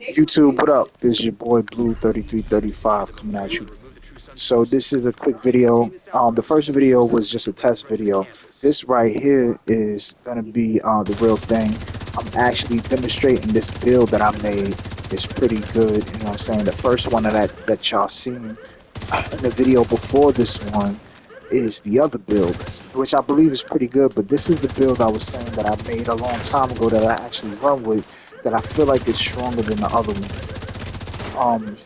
YouTube, what up? This is your boy Blue 3335 coming at you. So this is a quick video. The first video was just a test video. This right here is gonna be the real thing. I'm actually demonstrating this build that I made. It's pretty good. You know what I'm saying? The first one that y'all seen in the video before this one is the other build, which I believe is pretty good. But this is the build I was saying that I made a long time ago that I actually run with. That I feel like is stronger than the other one.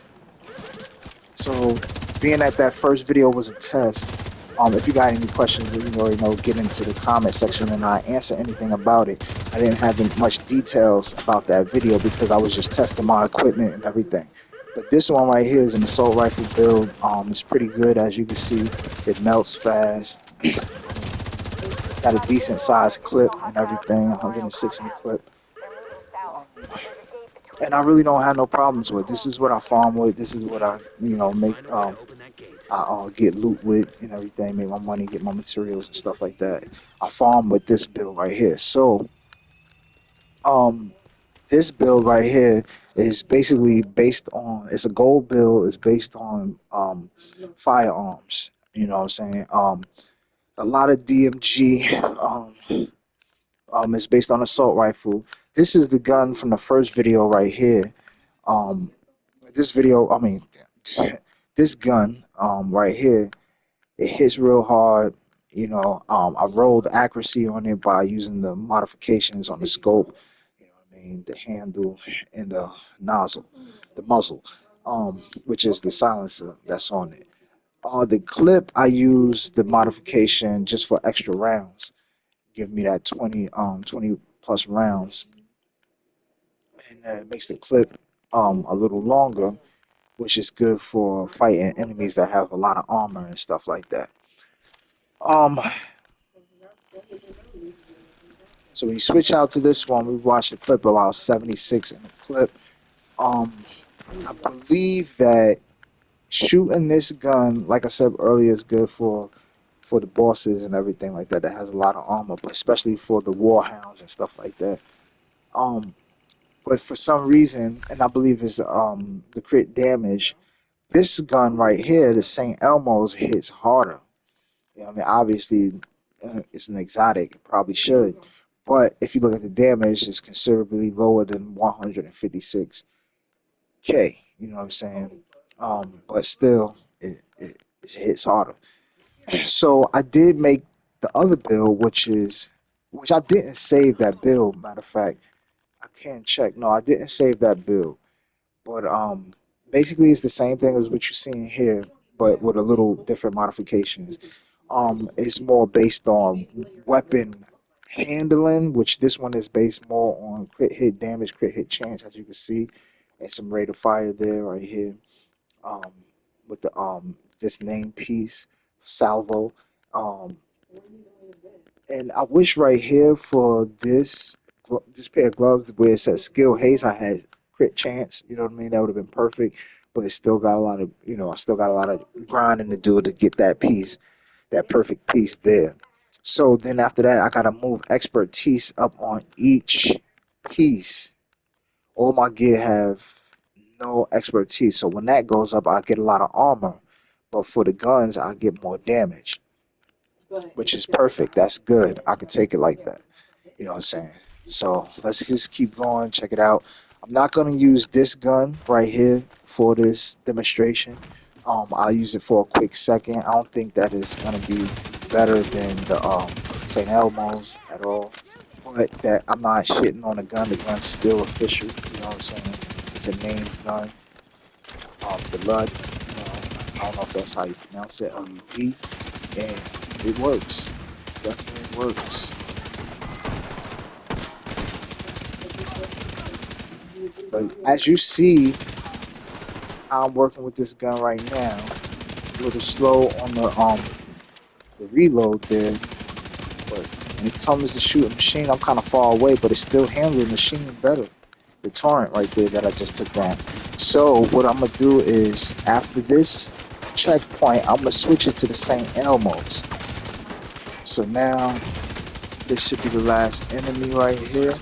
So being that that first video was a test, if you got any questions, you already know, get into the comment section and I answer anything about it. I didn't have much details about that video because I was just testing my equipment and everything. But this one right here is an assault rifle build. It's pretty good, as you can see. It melts fast. Got a decent sized clip and everything, 106 in the clip. Um, and I really don't have no problems with. This is what I farm with. This is what I, make. I get loot with and everything, make my money, get my materials and stuff like that. I farm with this build right here. So, um, this build right here is basically based on. It's a gold build. It's based on firearms. You know what I'm saying? A lot of DMG. It's based on assault rifle. This is the gun from the first video right here. Um, this video, I mean, this gun right here, it hits real hard. I rolled accuracy on it by using the modifications on the scope. You know what I mean? The handle and the nozzle, the muzzle, which is the silencer that's on it. The clip, I use the modification just for extra rounds. Give me that 20 plus rounds, and it makes the clip a little longer, which is good for fighting enemies that have a lot of armor and stuff like that. Um, so when you switch out to this one, we watched the clip about 76 in the clip. Um, I believe that shooting this gun, like I said earlier, is good for the bosses and everything like that that has a lot of armor, but especially for the warhounds and stuff like that. Um, but for some reason, and I believe it's the crit damage, this gun right here, the St. Elmo's, hits harder. You know, I mean, obviously, it's an exotic. It probably should. But if you look at the damage, it's considerably lower than 156K. You know what I'm saying? But still, it hits harder. So I did make the other build, which I didn't save that build. Matter of fact, I can't check. No, I didn't save that build. But basically, it's the same thing as what you're seeing here, but with a little different modifications. It's more based on weapon handling, which this one is based more on crit hit damage, crit hit chance, as you can see, and some rate of fire there right here. Um, with the this name piece, salvo. Um, and I wish right here for this pair of gloves where it says skill haste, I had crit chance. You know what I mean? That would have been perfect. But it still got a lot of, I still got a lot of grinding to do to get that piece, that perfect piece there. So then after that, I gotta move expertise up on each piece. All my gear have no expertise. So when that goes up, I get a lot of armor. But for the guns, I get more damage, which is perfect. That's good. I could take it like that. You know what I'm saying? So let's just keep going. Check it out. I'm not going to use this gun right here for this demonstration. I'll use it for a quick second. I don't think that is going to be better than the St. Elmo's at all. But that I'm not shitting on the gun. The gun's still official. You know what I'm saying? It's a named gun. Blood. I don't know if that's how you pronounce it. LUD. And it works. Definitely works. But as you see, I'm working with this gun right now. A little slow on the reload there, but when it comes to shooting machine, I'm kind of far away, but it's still handling machine better. The torrent right there that I just took down. So what I'm gonna do is after this checkpoint, I'm gonna switch it to the St. Elmo's. So now this should be the last enemy right here.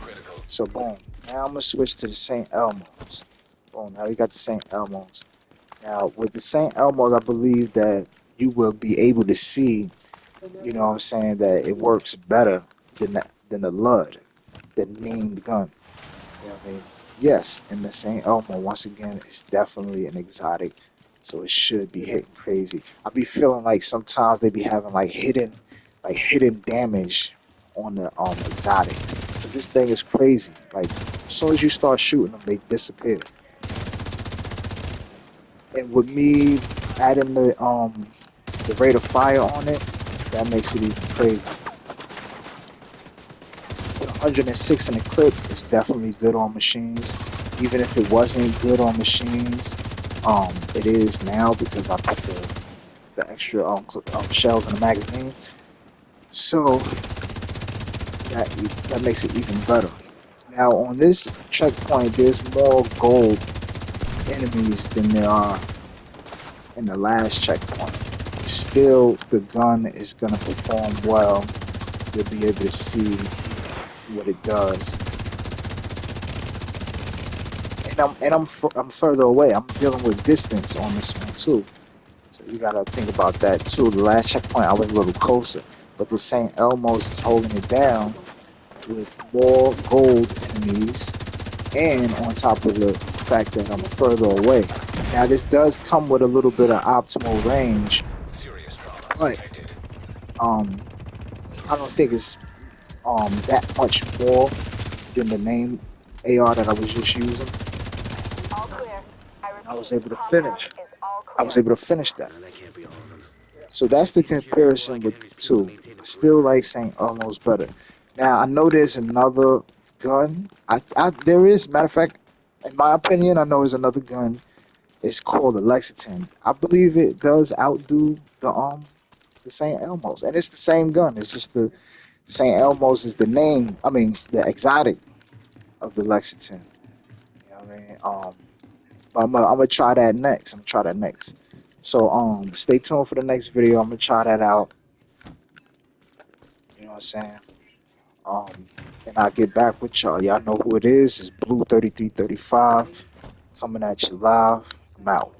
So boom. Now I'm gonna switch to the St. Elmo's. Oh, now we got the St. Elmo's. Now with the St. Elmo's, I believe that you will be able to see, you know what I'm saying, that it works better than the Lud, the named gun. You know what I mean? Yes, and the St. Elmo, once again, is definitely an exotic, so it should be hitting crazy. I be feeling like sometimes they be having like hidden damage on the exotics. 'Cause this thing is crazy. Like, as soon as you start shooting them, they disappear. And with me adding the rate of fire on it, that makes it even crazy. With 106 in the clip is definitely good on machines. Even if it wasn't good on machines, it is now because I put the extra shells in the magazine. So that makes it even better. Now on this checkpoint, there's more gold enemies than there are in the last checkpoint. Still, the gun is gonna perform well. You'll be able to see what it does. I'm further away. I'm dealing with distance on this one too. So you gotta think about that too. The last checkpoint I was a little closer, but the St. Elmo's is holding it down with more gold enemies, and on top of the fact that I'm further away. Now this does come with a little bit of optimal range, but um I don't think it's that much more than the name AR that I was just using. All clear. I I repeat, was able to compound finish. is all I clear. was able to finish that. So that's the comparison with the two. I still like Saint almost better. Now I know there's another gun. There is, matter of fact, in my opinion, I know there's another gun. It's called the Lexington. I believe it does outdo the Saint Elmo's, and it's the same gun. It's just the Saint Elmo's is the name. I mean, the exotic of the Lexington. You know what I mean? But I'm gonna try that next. I'm gonna try that next. So stay tuned for the next video. I'm gonna try that out. You know what I'm saying? Um, and I'll get back with y'all. Y'all know who it is. It's Blue 3335 coming at you live. I'm out.